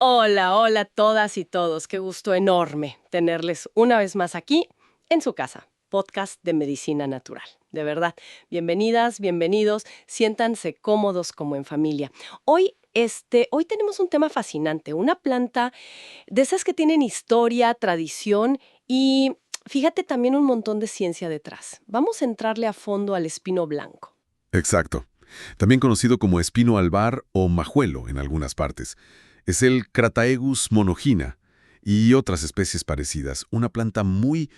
Hola, hola a todas y todos. Qué gusto enorme tenerles una vez más aquí en su casa, podcast de medicina natural. De verdad, bienvenidas, bienvenidos, siéntanse cómodos como en familia. Hoy tenemos un tema fascinante, una planta de esas que tienen historia, tradición y fíjate también un montón de ciencia detrás. Vamos a entrarle a fondo al espino blanco. Exacto. También conocido como espino albar o majuelo en algunas partes. Es el Crataegus monogyna y otras especies parecidas. Una planta muy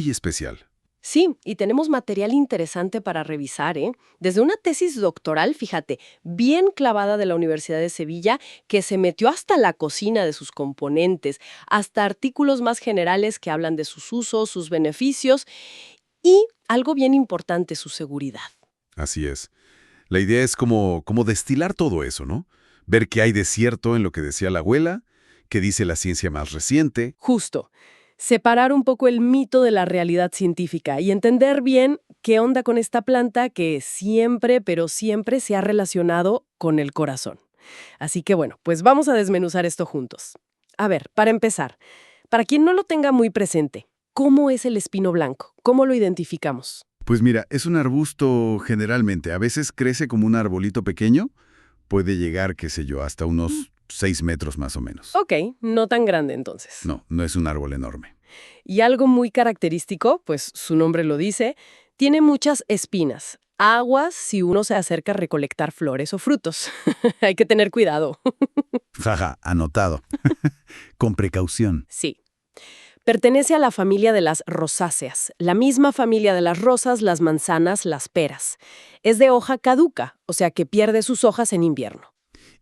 especial. Sí, y tenemos material interesante para revisar, ¿eh? Desde una tesis doctoral, fíjate, bien clavada de la Universidad de Sevilla, que se metió hasta la cocina de sus componentes, hasta artículos más generales que hablan de sus usos, sus beneficios y, algo bien importante, su seguridad. Así es. La idea es como destilar todo eso, ¿no? Ver qué hay de cierto en lo que decía la abuela, qué dice la ciencia más reciente. Justo. Separar un poco el mito de la realidad científica y entender bien qué onda con esta planta que siempre, pero siempre se ha relacionado con el corazón. Así que bueno, pues vamos a desmenuzar esto juntos. A ver, para empezar, para quien no lo tenga muy presente, ¿cómo es el espino blanco? ¿Cómo lo identificamos? Pues mira, es un arbusto generalmente. A veces crece como un arbolito pequeño, puede llegar, qué sé yo, hasta unos 6 metros más o menos. Ok, no tan grande entonces. No, no es un árbol enorme. Y algo muy característico, pues su nombre lo dice, tiene muchas espinas. Aguas si uno se acerca a recolectar flores o frutos. Hay que tener cuidado. Jaja, anotado. Con precaución. Sí. Pertenece a la familia de las rosáceas, la misma familia de las rosas, las manzanas, las peras. Es de hoja caduca, o sea que pierde sus hojas en invierno.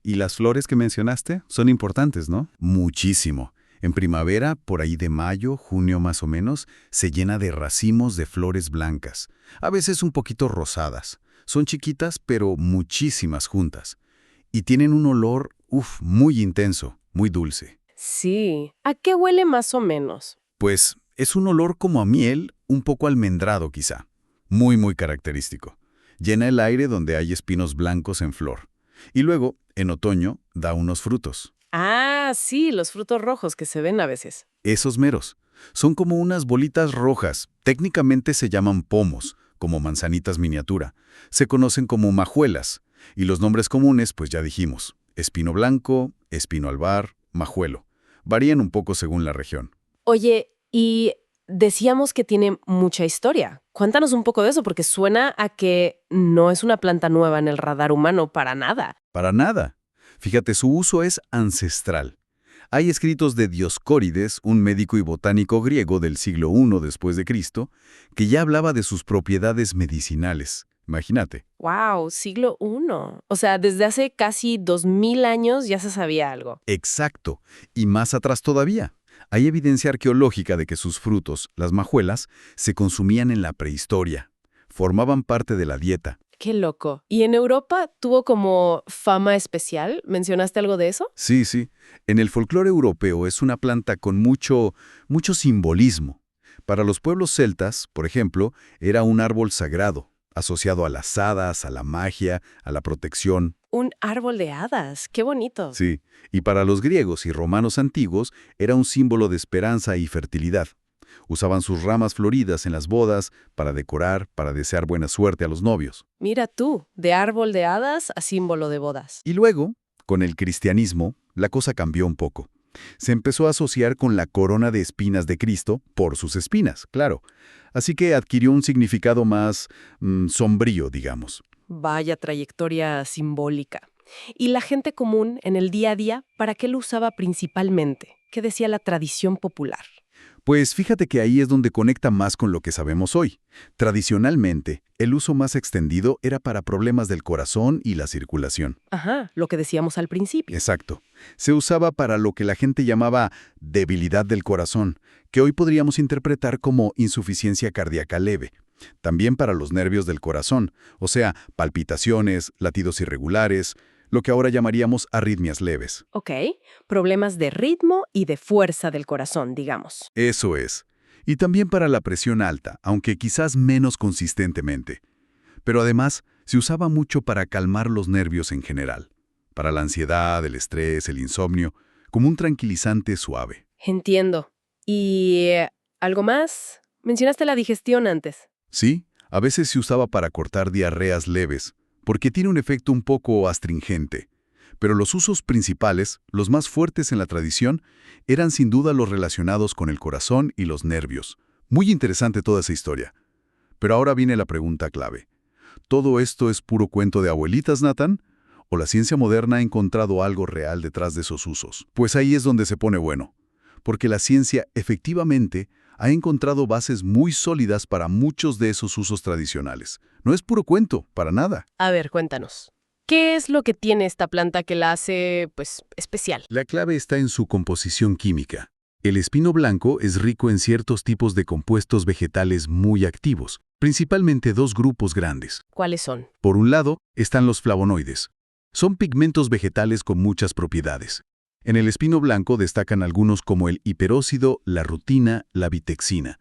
Y las flores que mencionaste son importantes, ¿no? Muchísimo. En primavera, por ahí de mayo, junio más o menos, se llena de racimos de flores blancas, a veces un poquito rosadas. Son chiquitas, pero muchísimas juntas. Y tienen un olor, muy intenso, muy dulce. Sí. ¿A qué huele más o menos? Pues es un olor como a miel, un poco almendrado quizá. Muy característico. Llena el aire donde hay espinos blancos en flor. Y luego, en otoño, da unos frutos. Ah, sí, los frutos rojos que se ven a veces. Esos meros. Son como unas bolitas rojas. Técnicamente se llaman pomos, como manzanitas miniatura. Se conocen como majuelas. Y los nombres comunes, pues ya dijimos. Espino blanco, espino albar, majuelo. Varían un poco según la región. Oye, y decíamos que tiene mucha historia. Cuéntanos un poco de eso, porque suena a que no es una planta nueva en el radar humano para nada. Para nada. Fíjate, su uso es ancestral. Hay escritos de Dioscórides, un médico y botánico griego del siglo I después de Cristo, que ya hablaba de sus propiedades medicinales. Imagínate. Wow, siglo I. O sea, desde hace casi 2000 años ya se sabía algo. Exacto. Y más atrás todavía. Hay evidencia arqueológica de que sus frutos, las majuelas, se consumían en la prehistoria. Formaban parte de la dieta. Qué loco. ¿Y en Europa tuvo como fama especial? ¿Mencionaste algo de eso? Sí. En el folclore europeo es una planta con mucho simbolismo. Para los pueblos celtas, por ejemplo, era un árbol sagrado, asociado a las hadas, a la magia, a la protección. Un árbol de hadas. Qué bonito. Sí, y para los griegos y romanos antiguos era un símbolo de esperanza y fertilidad. Usaban sus ramas floridas en las bodas para decorar, para desear buena suerte a los novios. Mira tú, de árbol de hadas a símbolo de bodas. Y luego, con el cristianismo, la cosa cambió un poco. Se empezó a asociar con la corona de espinas de Cristo, por sus espinas, claro. Así que adquirió un significado más sombrío, digamos. Vaya trayectoria simbólica. ¿Y la gente común en el día a día, para qué lo usaba principalmente? ¿Qué decía la tradición popular? Pues fíjate que ahí es donde conecta más con lo que sabemos hoy. Tradicionalmente, el uso más extendido era para problemas del corazón y la circulación. Ajá, lo que decíamos al principio. Exacto. Se usaba para lo que la gente llamaba debilidad del corazón, que hoy podríamos interpretar como insuficiencia cardíaca leve. También para los nervios del corazón, o sea, palpitaciones, latidos irregulares, lo que ahora llamaríamos arritmias leves. Ok, problemas de ritmo y de fuerza del corazón, digamos. Eso es. Y también para la presión alta, aunque quizás menos consistentemente. Pero además, se usaba mucho para calmar los nervios en general. Para la ansiedad, el estrés, el insomnio, como un tranquilizante suave. Entiendo. ¿Y algo más? Mencionaste la digestión antes. Sí, a veces se usaba para cortar diarreas leves, porque tiene un efecto un poco astringente. Pero los usos principales, los más fuertes en la tradición, eran sin duda los relacionados con el corazón y los nervios. Muy interesante toda esa historia. Pero ahora viene la pregunta clave. ¿Todo esto es puro cuento de abuelitas, Nathan? ¿O la ciencia moderna ha encontrado algo real detrás de esos usos? Pues ahí es donde se pone bueno. Porque la ciencia, efectivamente, ha encontrado bases muy sólidas para muchos de esos usos tradicionales. No es puro cuento, para nada. A ver, cuéntanos. ¿Qué es lo que tiene esta planta que la hace, especial? La clave está en su composición química. El espino blanco es rico en ciertos tipos de compuestos vegetales muy activos, principalmente dos grupos grandes. ¿Cuáles son? Por un lado, están los flavonoides. Son pigmentos vegetales con muchas propiedades. En el espino blanco destacan algunos como el hiperóxido, la rutina, la vitexina.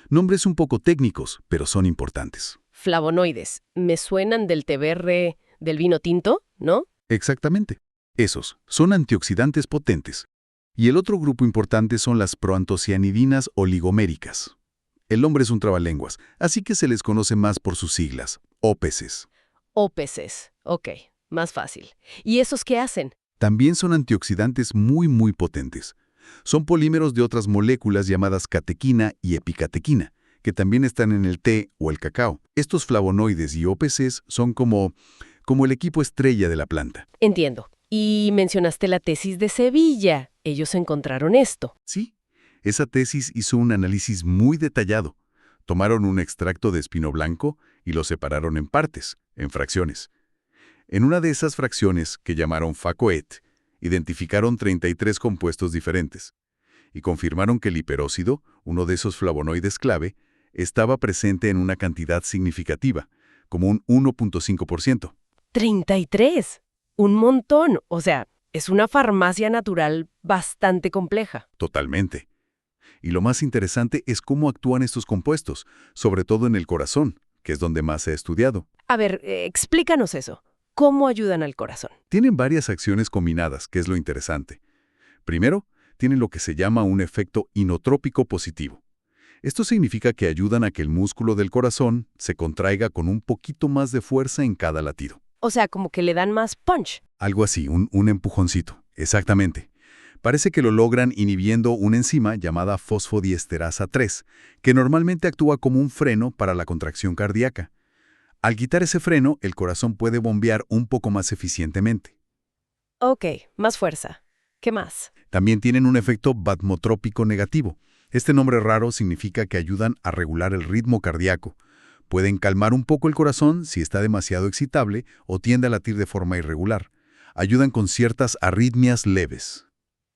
Nombres un poco técnicos, pero son importantes. Flavonoides. Me suenan del té verde, del vino tinto, ¿no? Exactamente. Esos son antioxidantes potentes. Y el otro grupo importante son las proantocianidinas oligoméricas. El nombre es un trabalenguas, así que se les conoce más por sus siglas, OPCs. OPCs. Ok, más fácil. ¿Y esos qué hacen? También son antioxidantes muy potentes. Son polímeros de otras moléculas llamadas catequina y epicatequina, que también están en el té o el cacao. Estos flavonoides y OPCs son como el equipo estrella de la planta. Entiendo. Y mencionaste la tesis de Sevilla. Ellos encontraron esto. Sí, esa tesis hizo un análisis muy detallado. Tomaron un extracto de espino blanco y lo separaron en partes, en fracciones. En una de esas fracciones, que llamaron FACOET, identificaron 33 compuestos diferentes y confirmaron que el hiperóxido, uno de esos flavonoides clave, estaba presente en una cantidad significativa, como un 1.5%. ¡33! Un montón. O sea, es una farmacia natural bastante compleja. Totalmente. Y lo más interesante es cómo actúan estos compuestos, sobre todo en el corazón, que es donde más se ha estudiado. A ver, explícanos eso. ¿Cómo ayudan al corazón? Tienen varias acciones combinadas, que es lo interesante. Primero, tienen lo que se llama un efecto inotrópico positivo. Esto significa que ayudan a que el músculo del corazón se contraiga con un poquito más de fuerza en cada latido. O sea, como que le dan más punch. Algo así, un empujoncito. Exactamente. Parece que lo logran inhibiendo una enzima llamada fosfodiesterasa 3, que normalmente actúa como un freno para la contracción cardíaca. Al quitar ese freno, el corazón puede bombear un poco más eficientemente. Ok, más fuerza. ¿Qué más? También tienen un efecto vasmotrópico negativo. Este nombre raro significa que ayudan a regular el ritmo cardíaco. Pueden calmar un poco el corazón si está demasiado excitable o tiende a latir de forma irregular. Ayudan con ciertas arritmias leves.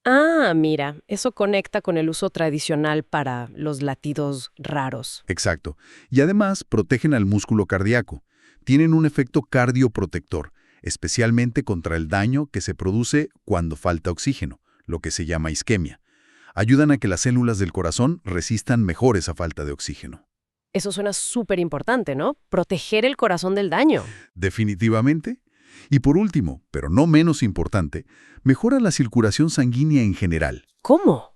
Ah, mira, eso conecta con el uso tradicional para los latidos raros. Exacto. Y además protegen al músculo cardíaco. Tienen un efecto cardioprotector, especialmente contra el daño que se produce cuando falta oxígeno, lo que se llama isquemia. Ayudan a que las células del corazón resistan mejor esa falta de oxígeno. Eso suena súper importante, ¿no? Proteger el corazón del daño. Definitivamente. Y por último, pero no menos importante, mejora la circulación sanguínea en general. ¿Cómo?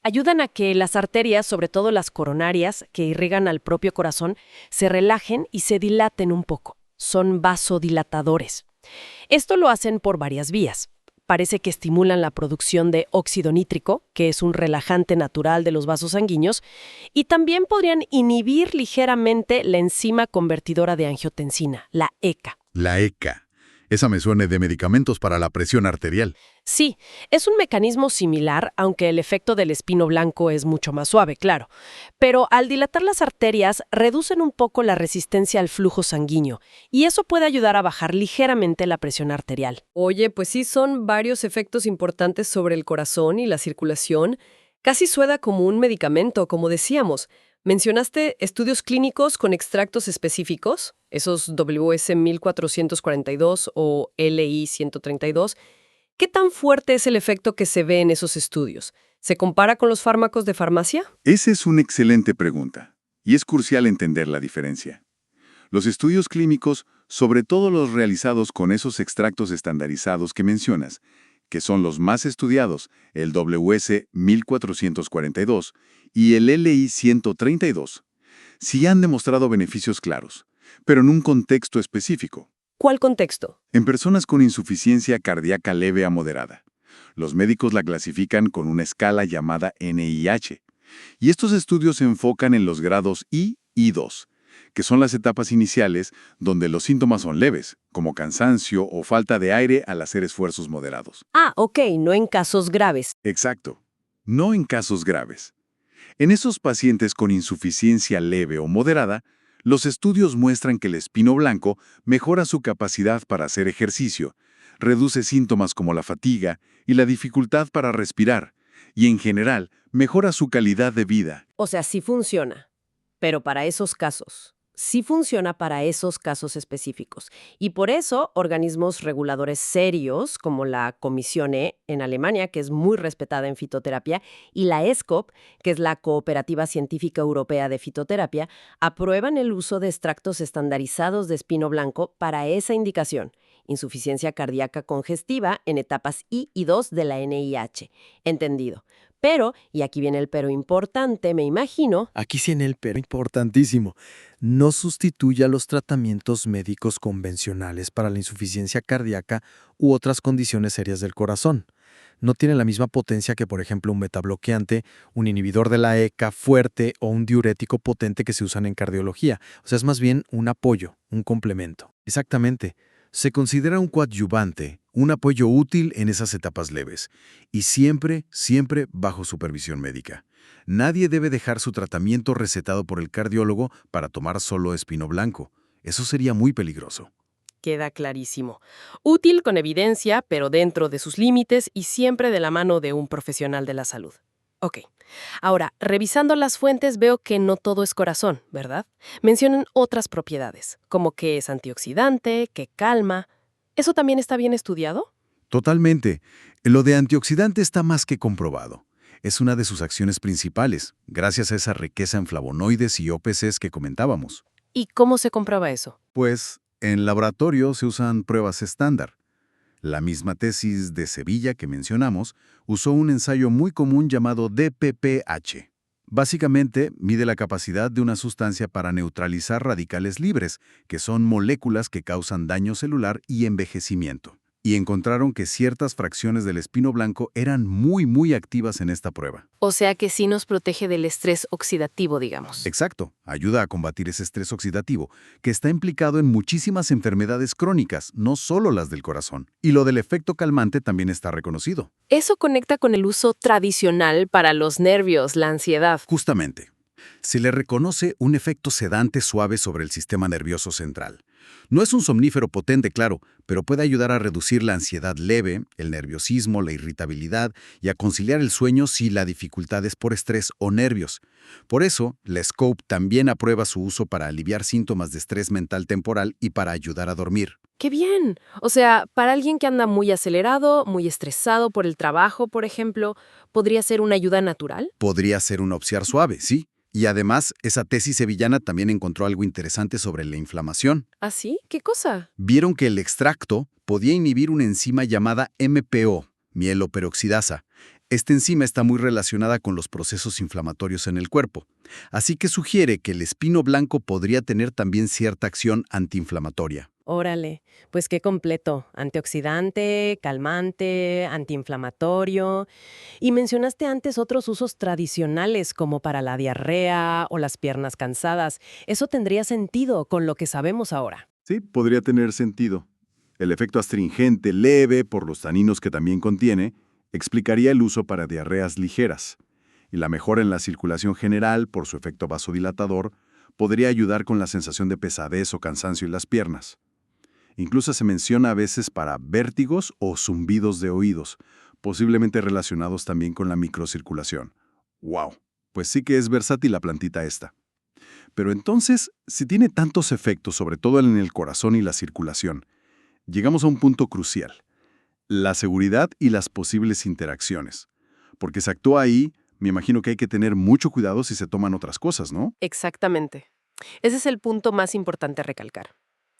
Ayudan a que las arterias, sobre todo las coronarias, que irrigan al propio corazón, se relajen y se dilaten un poco. Son vasodilatadores. Esto lo hacen por varias vías. Parece que estimulan la producción de óxido nítrico, que es un relajante natural de los vasos sanguíneos, y también podrían inhibir ligeramente la enzima convertidora de angiotensina, la ECA. La ECA. Esa me suena de medicamentos para la presión arterial. Sí, es un mecanismo similar, aunque el efecto del espino blanco es mucho más suave, claro. Pero al dilatar las arterias, reducen un poco la resistencia al flujo sanguíneo, y eso puede ayudar a bajar ligeramente la presión arterial. Oye, pues sí, son varios efectos importantes sobre el corazón y la circulación. Casi suena como un medicamento, como decíamos. ¿Mencionaste estudios clínicos con extractos específicos? Esos WS-1442 o LI-132. ¿Qué tan fuerte es el efecto que se ve en esos estudios? ¿Se compara con los fármacos de farmacia? Esa es una excelente pregunta, y es crucial entender la diferencia. Los estudios clínicos, sobre todo los realizados con esos extractos estandarizados que mencionas, que son los más estudiados, el WS 1442 y el LI 132, sí han demostrado beneficios claros, pero en un contexto específico. ¿Cuál contexto? En personas con insuficiencia cardíaca leve a moderada. Los médicos la clasifican con una escala llamada NIH, y estos estudios se enfocan en los grados I y II, que son las etapas iniciales donde los síntomas son leves, como cansancio o falta de aire al hacer esfuerzos moderados. Ah, ok, no en casos graves. Exacto, no en casos graves. En esos pacientes con insuficiencia leve o moderada, los estudios muestran que el espino blanco mejora su capacidad para hacer ejercicio, reduce síntomas como la fatiga y la dificultad para respirar, y en general mejora su calidad de vida. O sea, sí funciona, pero para esos casos. Sí funciona para esos casos específicos. Y por eso, organismos reguladores serios, como la Comisión E en Alemania, que es muy respetada en fitoterapia, y la ESCOP, que es la Cooperativa Científica Europea de Fitoterapia, aprueban el uso de extractos estandarizados de espino blanco para esa indicación, insuficiencia cardíaca congestiva en etapas I y II de la NIH. Entendido. Pero, y aquí viene el pero importante, me imagino. Aquí sí en el pero importantísimo, no sustituye a los tratamientos médicos convencionales para la insuficiencia cardíaca u otras condiciones serias del corazón. No tiene la misma potencia que, por ejemplo, un betabloqueante, un inhibidor de la ECA fuerte o un diurético potente que se usan en cardiología. O sea, es más bien un apoyo, un complemento. Exactamente. Se considera un coadyuvante, un apoyo útil en esas etapas leves, y siempre, siempre bajo supervisión médica. Nadie debe dejar su tratamiento recetado por el cardiólogo para tomar solo espino blanco. Eso sería muy peligroso. Queda clarísimo. Útil con evidencia, pero dentro de sus límites y siempre de la mano de un profesional de la salud. Ok. Ahora, revisando las fuentes veo que no todo es corazón, ¿verdad? Mencionan otras propiedades, como que es antioxidante, que calma. ¿Eso también está bien estudiado? Totalmente. Lo de antioxidante está más que comprobado. Es una de sus acciones principales, gracias a esa riqueza en flavonoides y OPCs que comentábamos. ¿Y cómo se comprueba eso? Pues, en laboratorio se usan pruebas estándar. La misma tesis de Sevilla que mencionamos usó un ensayo muy común llamado DPPH. Básicamente, mide la capacidad de una sustancia para neutralizar radicales libres, que son moléculas que causan daño celular y envejecimiento. Y encontraron que ciertas fracciones del espino blanco eran muy activas en esta prueba. O sea que sí nos protege del estrés oxidativo, digamos. Exacto, ayuda a combatir ese estrés oxidativo, que está implicado en muchísimas enfermedades crónicas, no solo las del corazón. Y lo del efecto calmante también está reconocido. Eso conecta con el uso tradicional para los nervios, la ansiedad. Justamente, se le reconoce un efecto sedante suave sobre el sistema nervioso central. No es un somnífero potente, claro, pero puede ayudar a reducir la ansiedad leve, el nerviosismo, la irritabilidad y a conciliar el sueño si la dificultad es por estrés o nervios. Por eso, la SCOPE también aprueba su uso para aliviar síntomas de estrés mental temporal y para ayudar a dormir. ¡Qué bien! O sea, para alguien que anda muy acelerado, muy estresado por el trabajo, por ejemplo, ¿podría ser una ayuda natural? Podría ser un opción suave, sí. Y además, esa tesis sevillana también encontró algo interesante sobre la inflamación. ¿Ah, sí? ¿Qué cosa? Vieron que el extracto podía inhibir una enzima llamada MPO, mieloperoxidasa. Esta enzima está muy relacionada con los procesos inflamatorios en el cuerpo, así que sugiere que el espino blanco podría tener también cierta acción antiinflamatoria. Órale, pues qué completo. Antioxidante, calmante, antiinflamatorio. Y mencionaste antes otros usos tradicionales como para la diarrea o las piernas cansadas. Eso tendría sentido con lo que sabemos ahora. Sí, podría tener sentido. El efecto astringente leve, por los taninos que también contiene, explicaría el uso para diarreas ligeras. Y la mejora en la circulación general, por su efecto vasodilatador, podría ayudar con la sensación de pesadez o cansancio en las piernas. Incluso se menciona a veces para vértigos o zumbidos de oídos, posiblemente relacionados también con la microcirculación. ¡Wow! Pues sí que es versátil la plantita esta. Pero entonces, si tiene tantos efectos, sobre todo en el corazón y la circulación, llegamos a un punto crucial: la seguridad y las posibles interacciones. Porque se actúa ahí, me imagino que hay que tener mucho cuidado si se toman otras cosas, ¿no? Exactamente. Ese es el punto más importante a recalcar.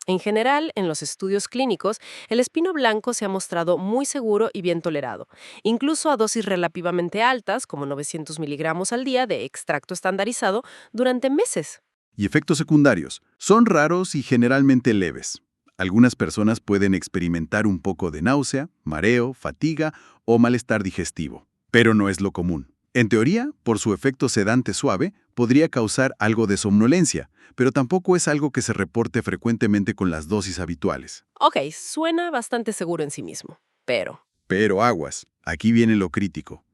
En general, en los estudios clínicos, el espino blanco se ha mostrado muy seguro y bien tolerado, incluso a dosis relativamente altas, como 900 miligramos al día de extracto estandarizado, durante meses. Y efectos secundarios. Son raros y generalmente leves. Algunas personas pueden experimentar un poco de náusea, mareo, fatiga o malestar digestivo, pero no es lo común. En teoría, por su efecto sedante suave, podría causar algo de somnolencia, pero tampoco es algo que se reporte frecuentemente con las dosis habituales. Ok, suena bastante seguro en sí mismo, pero... Pero aguas, aquí viene lo crítico.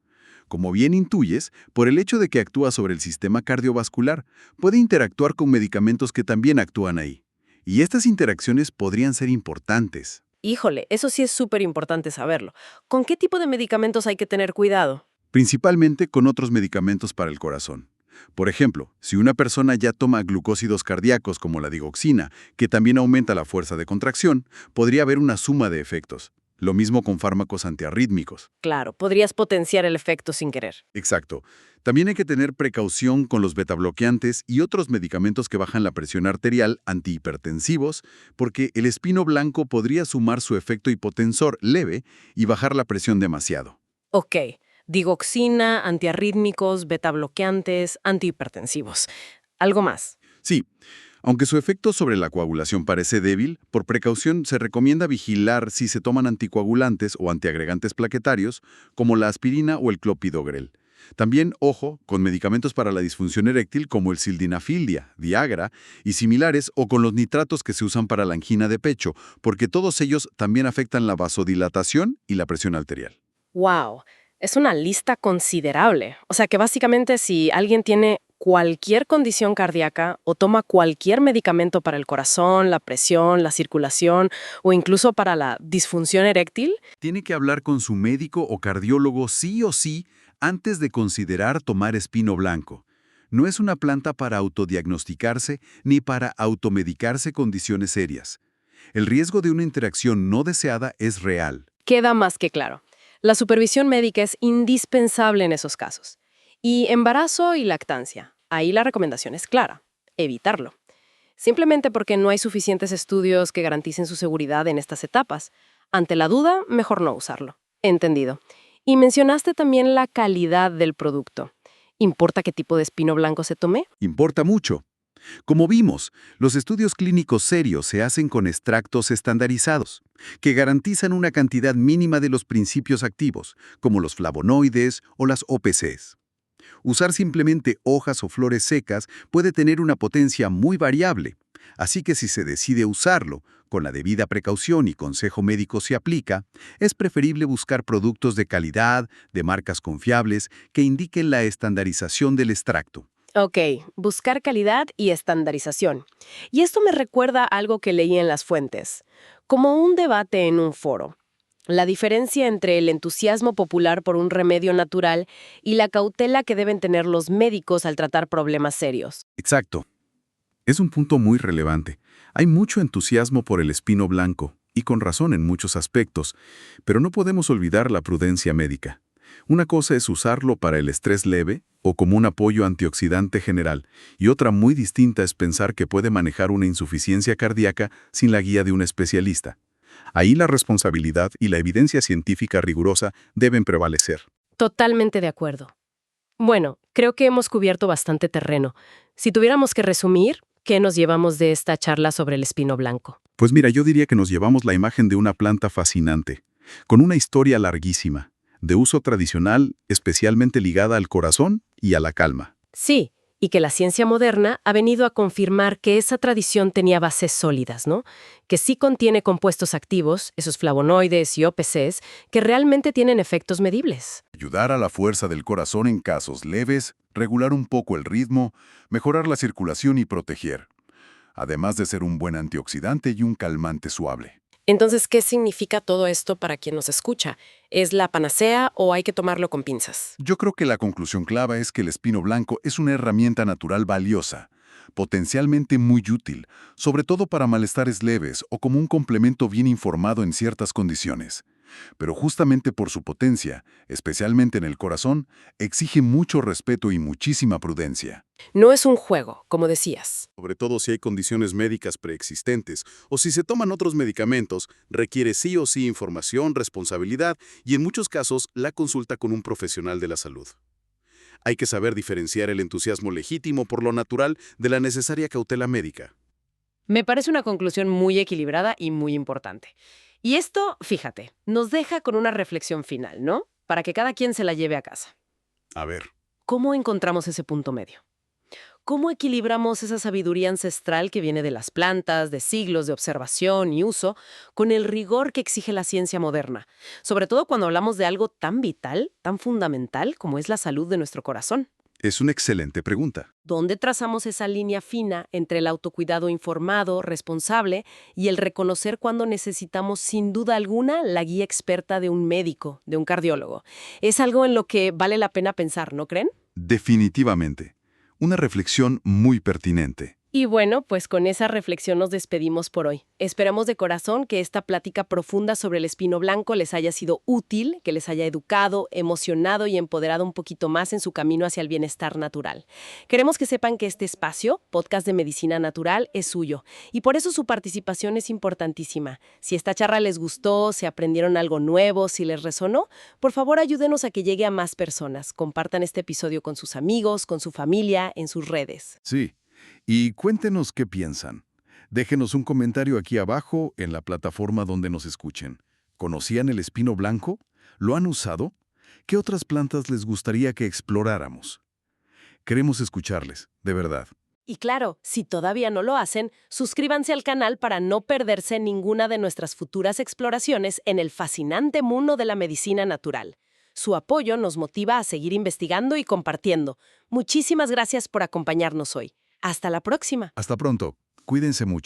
Como bien intuyes, por el hecho de que actúa sobre el sistema cardiovascular, puede interactuar con medicamentos que también actúan ahí. Y estas interacciones podrían ser importantes. Híjole, eso sí es súper importante saberlo. ¿Con qué tipo de medicamentos hay que tener cuidado? Principalmente con otros medicamentos para el corazón. Por ejemplo, si una persona ya toma glucósidos cardíacos como la digoxina, que también aumenta la fuerza de contracción, podría haber una suma de efectos. Lo mismo con fármacos antiarrítmicos. Claro, podrías potenciar el efecto sin querer. Exacto. También hay que tener precaución con los betabloqueantes y otros medicamentos que bajan la presión arterial antihipertensivos, porque el espino blanco podría sumar su efecto hipotensor leve y bajar la presión demasiado. Ok, digoxina, antiarrítmicos, betabloqueantes, antihipertensivos. ¿Algo más? Sí, aunque su efecto sobre la coagulación parece débil, por precaución se recomienda vigilar si se toman anticoagulantes o antiagregantes plaquetarios, como la aspirina o el clopidogrel. También, ojo, con medicamentos para la disfunción eréctil como el sildenafil, Viagra y similares, o con los nitratos que se usan para la angina de pecho, porque todos ellos también afectan la vasodilatación y la presión arterial. ¡Wow! Es una lista considerable. O sea que básicamente si alguien tiene cualquier condición cardíaca o toma cualquier medicamento para el corazón, la presión, la circulación o incluso para la disfunción eréctil, Tiene que hablar con su médico o cardiólogo sí o sí antes de considerar tomar espino blanco. No es una planta para autodiagnosticarse ni para automedicarse condiciones serias. El riesgo de una interacción no deseada es real. queda más que claro. La supervisión médica es indispensable en esos casos. Y embarazo y lactancia. Ahí la recomendación es clara. Evitarlo. Simplemente porque no hay suficientes estudios que garanticen su seguridad en estas etapas. Ante la duda, mejor no usarlo. Entendido. Y mencionaste también la calidad del producto. ¿Importa qué tipo de espino blanco se tome? Importa mucho. Como vimos, los estudios clínicos serios se hacen con extractos estandarizados, que garantizan una cantidad mínima de los principios activos, como los flavonoides o las OPCs. Usar simplemente hojas o flores secas puede tener una potencia muy variable, así que si se decide usarlo, con la debida precaución y consejo médico se aplica, es preferible buscar productos de calidad, de marcas confiables, que indiquen la estandarización del extracto. Ok, buscar calidad y estandarización. Y esto me recuerda a algo que leí en las fuentes, como un debate en un foro. La diferencia entre el entusiasmo popular por un remedio natural y la cautela que deben tener los médicos al tratar problemas serios. Exacto. Es un punto muy relevante. Hay mucho entusiasmo por el espino blanco, y con razón en muchos aspectos, pero no podemos olvidar la prudencia médica. Una cosa es usarlo para el estrés leve o como un apoyo antioxidante general, y otra muy distinta es pensar que puede manejar una insuficiencia cardíaca sin la guía de un especialista. Ahí la responsabilidad y la evidencia científica rigurosa deben prevalecer. Totalmente de acuerdo. Bueno, creo que hemos cubierto bastante terreno. Si tuviéramos que resumir, ¿qué nos llevamos de esta charla sobre el espino blanco? Pues mira, yo diría que nos llevamos la imagen de una planta fascinante, con una historia larguísima, de uso tradicional, especialmente ligada al corazón y a la calma. Sí, y que la ciencia moderna ha venido a confirmar que esa tradición tenía bases sólidas, ¿no? Que sí contiene compuestos activos, esos flavonoides y OPCs, que realmente tienen efectos medibles. Ayudar a la fuerza del corazón en casos leves, regular un poco el ritmo, mejorar la circulación y proteger. Además de ser un buen antioxidante y un calmante suave. Entonces, ¿qué significa todo esto para quien nos escucha? ¿Es la panacea o hay que tomarlo con pinzas? Yo creo que la conclusión clave es que el espino blanco es una herramienta natural valiosa, potencialmente muy útil, sobre todo para malestares leves o como un complemento bien informado en ciertas condiciones. pero justamente por su potencia, especialmente en el corazón, exige mucho respeto y muchísima prudencia. No es un juego, como decías. Sobre todo si hay condiciones médicas preexistentes o si se toman otros medicamentos, requiere sí o sí información, responsabilidad y en muchos casos la consulta con un profesional de la salud. Hay que saber diferenciar el entusiasmo legítimo por lo natural de la necesaria cautela médica. Me parece una conclusión muy equilibrada y muy importante. Y esto, fíjate, nos deja con una reflexión final, ¿no? Para que cada quien se la lleve a casa. A ver, ¿Cómo encontramos ese punto medio? ¿Cómo equilibramos esa sabiduría ancestral que viene de las plantas, de siglos de observación y uso, con el rigor que exige la ciencia moderna? Sobre todo cuando hablamos de algo tan vital, tan fundamental como es la salud de nuestro corazón. Es una excelente pregunta. ¿Dónde trazamos esa línea fina entre el autocuidado informado, responsable, y el reconocer cuando necesitamos sin duda alguna la guía experta de un médico, de un cardiólogo? Es algo en lo que vale la pena pensar, ¿no creen? Definitivamente. Una reflexión muy pertinente. Y bueno, pues con esa reflexión nos despedimos por hoy. Esperamos de corazón que esta plática profunda sobre el espino blanco les haya sido útil, que les haya educado, emocionado y empoderado un poquito más en su camino hacia el bienestar natural. Queremos que sepan que este espacio, Podcast de Medicina Natural, es suyo y por eso su participación es importantísima. Si esta charla les gustó, si aprendieron algo nuevo, si les resonó, por favor ayúdenos a que llegue a más personas. Compartan este episodio con sus amigos, con su familia, en sus redes. Sí. Y cuéntenos qué piensan. Déjenos un comentario aquí abajo en la plataforma donde nos escuchen. ¿Conocían el espino blanco? ¿Lo han usado? ¿Qué otras plantas les gustaría que exploráramos? Queremos escucharles, de verdad. Y claro, si todavía no lo hacen, suscríbanse al canal para no perderse ninguna de nuestras futuras exploraciones en el fascinante mundo de la medicina natural. Su apoyo nos motiva a seguir investigando y compartiendo. Muchísimas gracias por acompañarnos hoy. Hasta la próxima. Hasta pronto. Cuídense mucho.